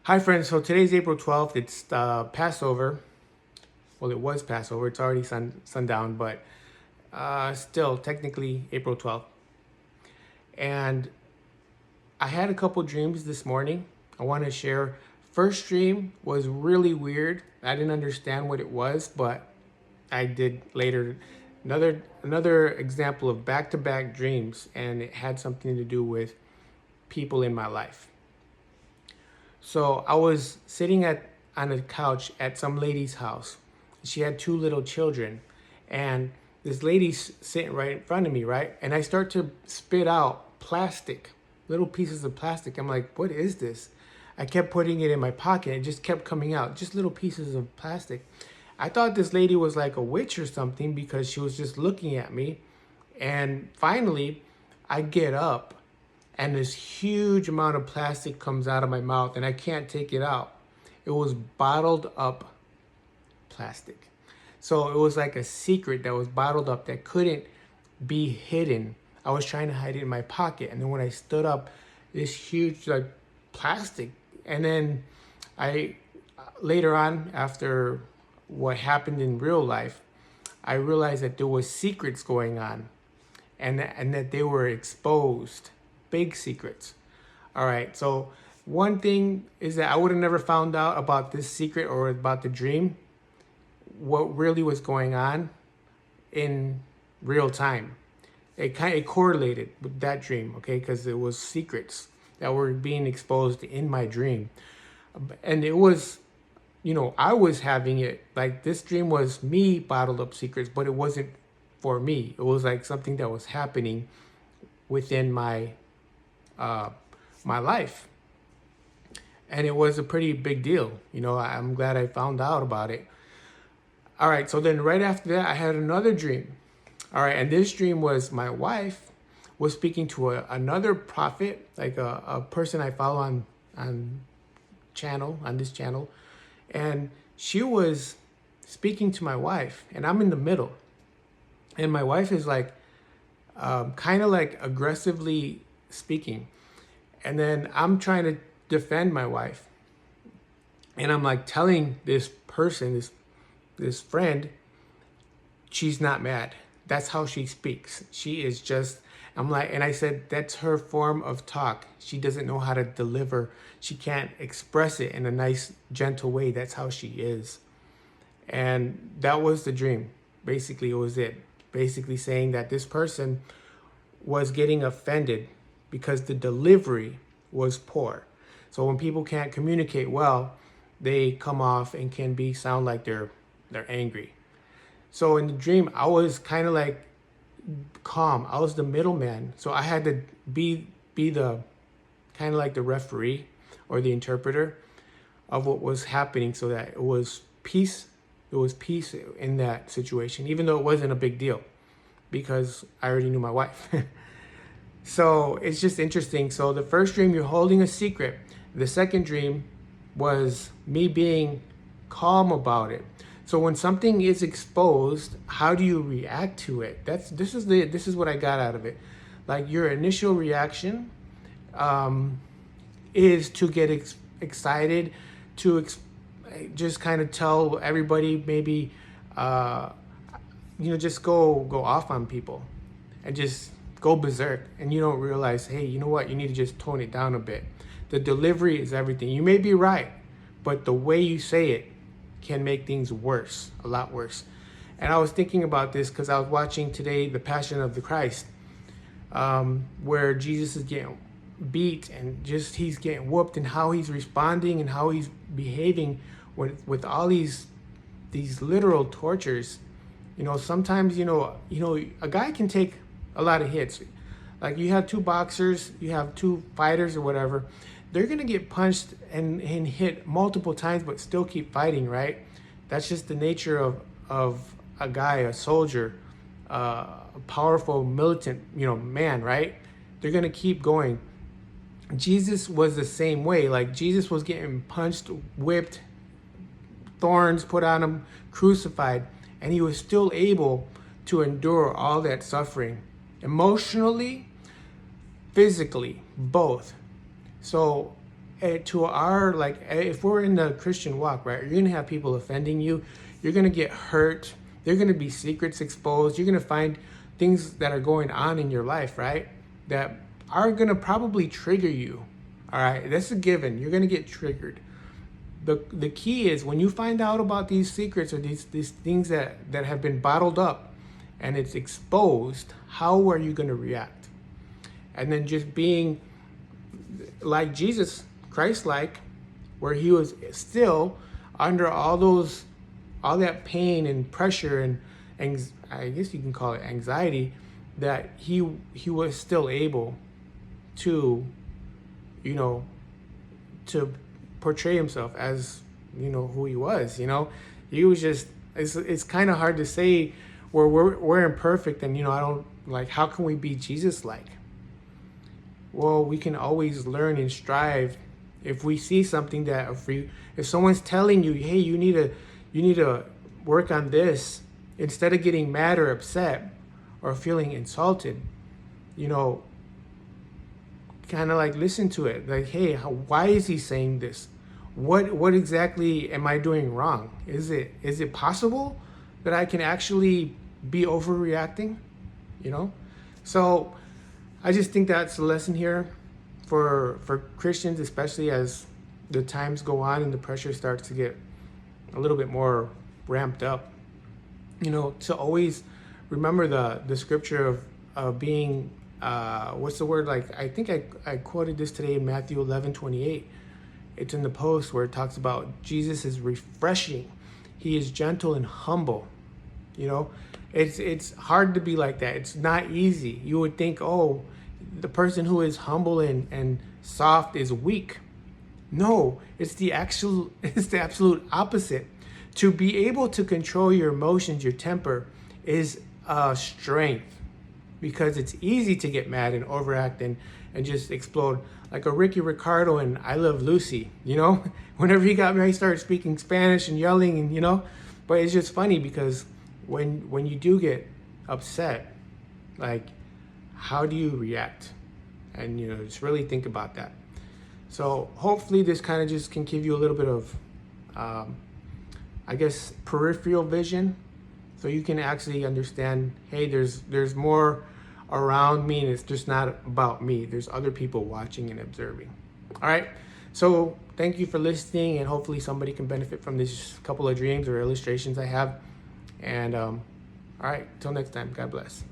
Hi friends, so today's April 12th. It's Passover. Well, it was Passover. It's already sundown, but still technically April 12th. And I had a couple dreams this morning. I want to share. First dream was really weird. I didn't understand what it was, but I did later. Another example of back-to-back dreams, and it had something to do with people in my life. So I was sitting on a couch at some lady's house. She had two little children, and this lady's sitting right in front of me, right? And I start to spit out plastic, little pieces of plastic. I'm like, what is this? I kept putting it in my pocket. It just kept coming out, just little pieces of plastic. I thought this lady was like a witch or something because she was just looking at me. And finally, I get up and this huge amount of plastic comes out of my mouth and I can't take it out. It was bottled up plastic. So it was like a secret that was bottled up that couldn't be hidden. I was trying to hide it in my pocket, and then when I stood up, this huge like plastic, and then I later on, after what happened in real life, I realized that there was secrets going on, and that they were exposed, big secrets. All right, so one thing is that I would have never found out about this secret or about the dream, what really was going on in real time. It correlated with that dream, okay, because it was secrets that were being exposed in my dream. And it was, I was having it, like this dream was me bottled up secrets, but it wasn't for me. It was like something that was happening within my my life. And it was a pretty big deal. I'm glad I found out about it. All right, so then right after that, I had another dream. All right, and this dream was my wife was speaking to another prophet, like a person I follow on this channel, and she was speaking to my wife, and I'm in the middle, and my wife is like, kind of like aggressively speaking, and then I'm trying to defend my wife, and I'm like telling this person, this friend, she's not mad. That's how she speaks. She is just, I'm like, and I said, that's her form of talk. She doesn't know how to deliver. She can't express it in a nice, gentle way. That's how she is. And that was the dream. Basically, it was it. Basically saying that this person was getting offended because the delivery was poor. So when people can't communicate well, they come off and can sound like they're angry. So in the dream, I was kind of like calm. I was the middleman. So I had to be the kind of like the referee or the interpreter of what was happening, so that it was peace. It was peace in that situation, even though it wasn't a big deal because I already knew my wife. So it's just interesting. So the first dream, you're holding a secret. The second dream was me being calm about it. So when something is exposed, how do you react to it? This is what I got out of it. Like your initial reaction is to get excited, to just kind of tell everybody, maybe just go off on people and just go berserk, and you don't realize, hey, you know what? You need to just tone it down a bit. The delivery is everything. You may be right, but the way you say it can make things worse, a lot worse. And I was thinking about this because I was watching today The Passion of the Christ, where Jesus is getting beat and just he's getting whooped, and how he's responding and how he's behaving with all these literal tortures. Sometimes a guy can take a lot of hits. Like you have two boxers, you have two fighters or whatever, they're gonna get punched and hit multiple times but still keep fighting, right? That's just the nature of a guy, a soldier, a powerful militant man, right? They're gonna keep going. Jesus was the same way. Like Jesus was getting punched, whipped, thorns put on him, crucified, and he was still able to endure all that suffering, emotionally, physically, both. So to our, like, if we're in the Christian walk, right, you're gonna have people offending you, you're gonna get hurt, there are gonna be secrets exposed, you're gonna find things that are going on in your life, right, that are gonna probably trigger you. All right, that's a given. You're gonna get triggered. The key is when you find out about these secrets or these things that have been bottled up and it's exposed, how are you gonna react? And then just being like Jesus, Christ-like, where he was still under all that pain and pressure and I guess you can call it anxiety, that he was still able to, you know, to portray himself as, you know, who he was. You know, he was just, it's kind of hard to say where we're imperfect and, you know, I don't, like, how can we be Jesus-like? Well, we can always learn and strive. If we see something that, if someone's telling you, hey, you need to work on this, instead of getting mad or upset or feeling insulted, you know, kind of like listen to it. Like, hey, why is he saying this? What exactly am I doing wrong? Is it possible that I can actually be overreacting? You know, so I just think that's a lesson here for Christians, especially as the times go on and the pressure starts to get a little bit more ramped up. You know, to always remember the scripture of being, what's the word? Like, I think I quoted this today in Matthew 11:28. It's in the post where it talks about Jesus is refreshing. He is gentle and humble. You know, it's hard to be like that. It's not easy. You would think, oh, the person who is humble and soft is weak. No, it's the absolute opposite. To be able to control your emotions, your temper, is a strength, because it's easy to get mad and overact and just explode. Like a Ricky Ricardo in I Love Lucy, you know? Whenever he got married, he started speaking Spanish and yelling, and, you know? But it's just funny because when you do get upset, like, how do you react? And, you know, just really think about that. So hopefully this kind of just can give you a little bit of, I guess, peripheral vision, so you can actually understand, hey, there's more around me, and it's just not about me. There's other people watching and observing. All right. So thank you for listening, and hopefully somebody can benefit from this couple of dreams or illustrations I have. And all right, till next time, God bless.